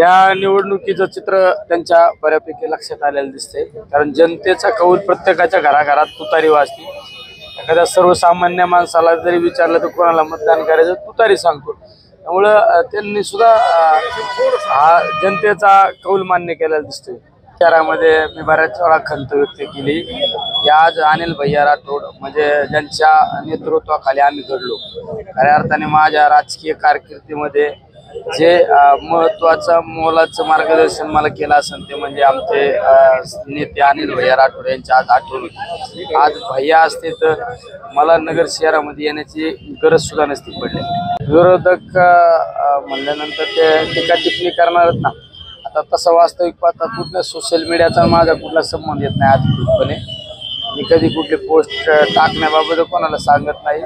या निवडणुकीचं चित्र त्यांच्या बऱ्यापैकी लक्षात आलेलं दिसतंय, कारण जनतेचा कौल प्रत्येकाच्या घराघरात तुतारी वाजते. एखाद्या सर्वसामान्य माणसाला जरी विचारलं तर कोणाला मतदान करायचं तुतारी सांगतो. त्यामुळं त्यांनी सुद्धा हा जनतेचा कौल मान्य केलेला दिसतोय. शहरामध्ये मी बऱ्याच वेळा खंत व्यक्त केली की आज अनिल भैया राठोड म्हणजे ज्यांच्या नेतृत्वाखाली आम्ही घडलो, खऱ्या अर्थाने माझ्या राजकीय कारकिर्दीमध्ये जे महत्वाचं मोलाचं मार्गदर्शन मला केलं असेल ते म्हणजे आमचे नेते अनिल भैया राठोड यांची आज आठवण होती. आज भैया असते तर मला नगर शहरामध्ये येण्याची गरज सुद्धा नसती पडली. विरोधक म्हणल्यानंतर ते टीका टिप्पणी करणारच ना. आता तसं वास्तविक पाहता कुठल्या सोशल मीडियाचा माझा कुठला संबंध येत नाही अधिकृतपणे. मी कधी कुठली पोस्ट टाकण्याबाबत कोणाला सांगत नाही.